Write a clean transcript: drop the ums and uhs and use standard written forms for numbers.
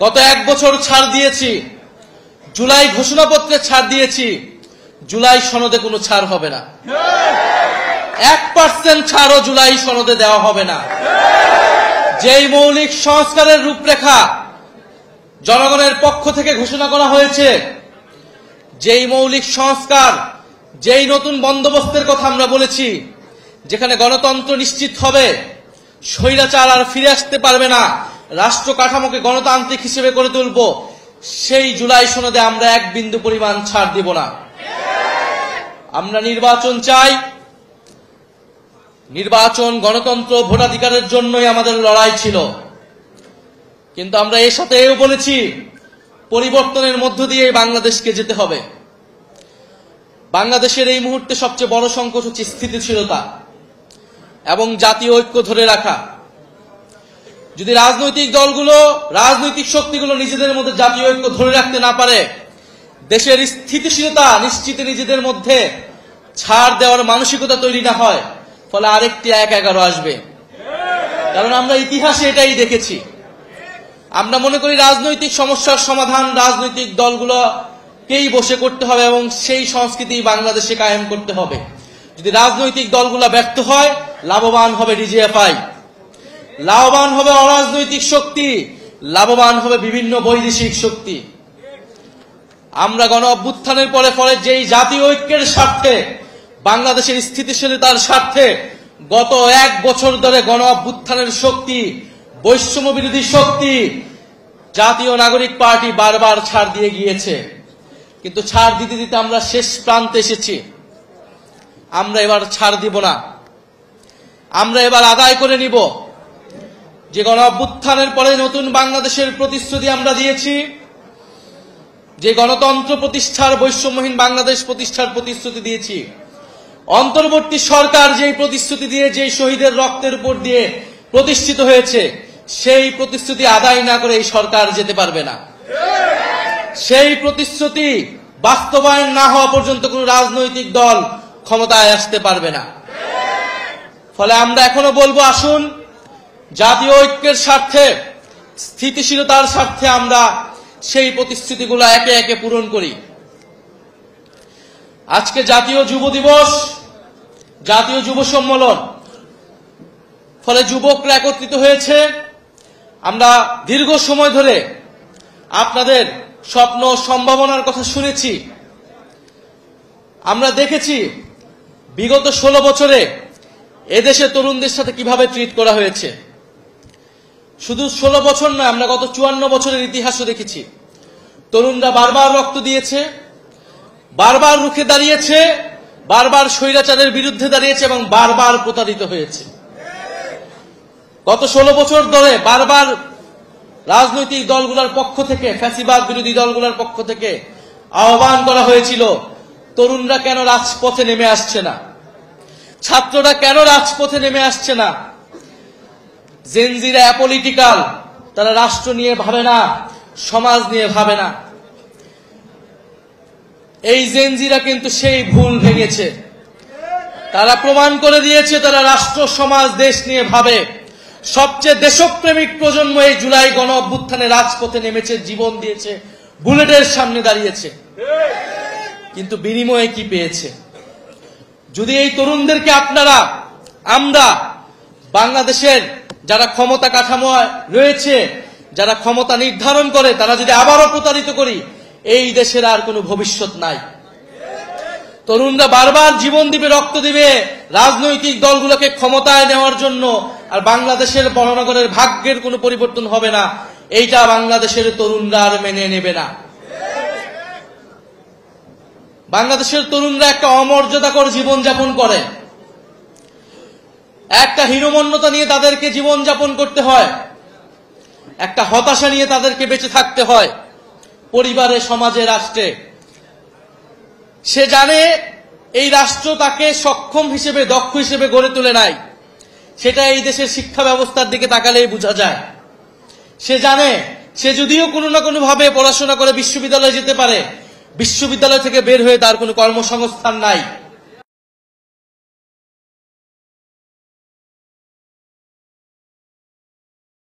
গত 1 বছর ছাড় দিয়েছি, জুলাই ঘোষণাপত্রে ছাড় দিয়েছি, জুলাই সনদে কোনো ছাড় হবে না। 1% ছাড়ও জুলাই সনদে দেওয়া হবে না। যেই মৌলিক সংস্কারের রূপরেখা জনগণের পক্ষ থেকে ঘোষণা করা হয়েছে, যেই মৌলিক সংস্কার, যেই নতুন বন্দোবস্তের কথা আমরা বলেছি, যেখানে গণতন্ত্র নিশ্চিত হবে, স্বৈরাচার আর ফিরে আসতে পারবে না, রাষ্ট্র কাঠামোকে গণতান্ত্রিক হিসেবে করে তুলব, সেই জুলাই সনদে আমরা 1 বিন্দু পরিমাণ ছাড় দিব না। আমরা নির্বাচন চাই। নির্বাচন, গণতন্ত্র, ভোটাধিকারের জন্যই আমাদের লড়াই ছিল। কিন্তু আমরা এর সাথে এও বলেছি, পরিবর্তনের মধ্য দিয়ে বাংলাদেশকে যেতে হবে। বাংলাদেশের এই মুহূর্তে সবচেয়ে বড় সংকট হচ্ছে স্থিতিশীলতা এবং জাতীয় ঐক্য ধরে রাখা। যদি রাজনৈতিক দলগুলো, রাজনৈতিক শক্তিগুলো নিজেদের মধ্যে জাতীয় ঐক্য ধরে রাখতে না পারে, দেশের স্থিতিশীলতা নিশ্চিতে নিজেদের মধ্যে ছাড় দেওয়ার মানসিকতা তৈরি না হয়, ফলে আরেকটি 1-11 আসবে। কারণ আমরা ইতিহাসে এটাই দেখেছি। আমরা মনে করি রাজনৈতিক সমস্যার সমাধান রাজনৈতিক দলগুলোকেই বসে করতে হবে এবং সেই সংস্কৃতি বাংলাদেশে কায়েম করতে হবে। যদি রাজনৈতিক দলগুলো ব্যর্থ হয়, লাভবান হবে ডিজিএফআই, লাভবান হবে অরাজনৈতিক শক্তি, লাভবান হবে বিভিন্ন বৈদেশিক শক্তি। আমরা গণ অভ্যুত্থানের পরে যেই জাতীয় ঐক্যের স্বার্থে, বাংলাদেশের স্থিতিশীলতার স্বার্থে গত 1 বছর ধরে গণ অভ্যুত্থানের শক্তি, বৈষম্য বিরোধী শক্তি, জাতীয় নাগরিক পার্টি বারবার ছাড় দিয়ে গিয়েছে। কিন্তু ছাড় দিতে দিতে আমরা শেষ প্রান্তে এসেছি। আমরা এবার ছাড় দিব না। আমরা এবার আদায় করে নিব যে গণ অভ্যুত্থানের পরে নতুন বাংলাদেশের প্রতিশ্রুতি আমরা দিয়েছি, যে গণতন্ত্র প্রতিষ্ঠার, বৈষম্যহীন বাংলাদেশ প্রতিষ্ঠার প্রতিশ্রুতি দিয়েছি, অন্তর্বর্তী সরকার যেই প্রতিশ্রুতি দিয়ে, যেই শহীদের রক্তের উপর দিয়ে প্রতিষ্ঠিত হয়েছে, সেই প্রতিশ্রুতি আদায় না করে এই সরকার যেতে পারবে না। সেই প্রতিশ্রুতি বাস্তবায়ন না হওয়া পর্যন্ত কোন রাজনৈতিক দল ক্ষমতায় আসতে পারবে না। ফলে আমরা এখনো বলবো, আসুন জাতীয় ঐক্যের স্বার্থে, স্থিতিশীলতার স্বার্থে আমরা সেই প্রতিশ্রুতিগুলো একে একে পূরণ করি। আজকে জাতীয় যুব দিবস, জাতীয় যুব সম্মেলন, ফলে যুবকরা একত্রিত হয়েছে। আমরা দীর্ঘ সময় ধরে আপনাদের স্বপ্ন, সম্ভাবনার কথা শুনেছি। আমরা দেখেছি বিগত 16 বছরে এদেশে তরুণদের সাথে কিভাবে ট্রিট করা হয়েছে। শুধু 16 বছর নয়, আমরা গত 54 বছরের ইতিহাসও দেখেছি। তরুণরা বারবার রক্ত দিয়েছে, বারবার রুখে দাঁড়িয়েছে, বারবার স্বৈরাচারের বিরুদ্ধে দাঁড়িয়েছে এবং বারবার প্রতারিত হয়েছে। গত 16 বছর ধরে বারবার রাজনৈতিক দলগুলোর পক্ষ থেকে, ফ্যাসিবাদ বিরোধী দলগুলোর পক্ষ থেকে আহ্বান করা হয়েছিল, তরুণরা কেন রাজপথে নেমে আসছে না, ছাত্ররা কেন রাজপথে নেমে আসছে না। জেনজিরা অ্যাপলিটিক্যাল, তারা রাষ্ট্র নিয়ে ভাবে না, সমাজ নিয়ে ভাবে না। এই জেনজিরা কিন্তু সেই ভুল ভেঙেছে। তারা প্রমাণ করে দিয়েছে তারা রাষ্ট্র, সমাজ, দেশ নিয়ে ভাবে। সবচেয়ে দেশপ্রেমিক প্রজন্ম এই জুলাই গণ অভ্যুত্থানে রাজপথে নেমেছে, জীবন দিয়েছে, বুলেটের সামনে দাঁড়িয়েছে। কিন্তু বিনিময়ে কি পেয়েছে? যদি এই তরুণদেরকে আমরা বাংলাদেশের যারা ক্ষমতা কাঠামো রয়েছে, যারা ক্ষমতা নির্ধারণ করে, তারা যদি আবারও প্রতারিত করি, এই দেশের আর কোনো ভবিষ্যৎ নাই। তরুণরা বারবার জীবন দিবে, রক্ত দিবে রাজনৈতিক দলগুলোকে ক্ষমতায় নেওয়ার জন্য, আর বাংলাদেশের মহানগরের ভাগ্যের কোনো পরিবর্তন হবে না, এইটা বাংলাদেশের তরুণরা আর মেনে নেবে না। বাংলাদেশের তরুণরা একটা অমর্যাদাকর জীবনযাপন করে, একটা হীনমন্যতা নিয়ে তাদেরকে জীবনযাপন করতে হয়, একটা হতাশা নিয়ে তাদেরকে বেঁচে থাকতে হয় পরিবারে, সমাজে, রাষ্ট্রে। সে জানে এই রাষ্ট্র তাকে সক্ষম হিসেবে, দক্ষ হিসেবে গড়ে তুলে নাই। সেটা এই দেশের শিক্ষা ব্যবস্থার দিকে তাকালেই বোঝা যায়। সে জানে সে যদিও কোনো না কোনো ভাবে পড়াশোনা করে বিশ্ববিদ্যালয়ে যেতে পারে, বিশ্ববিদ্যালয় থেকে বের হয়ে তার কোনো কর্মসংস্থান নাই।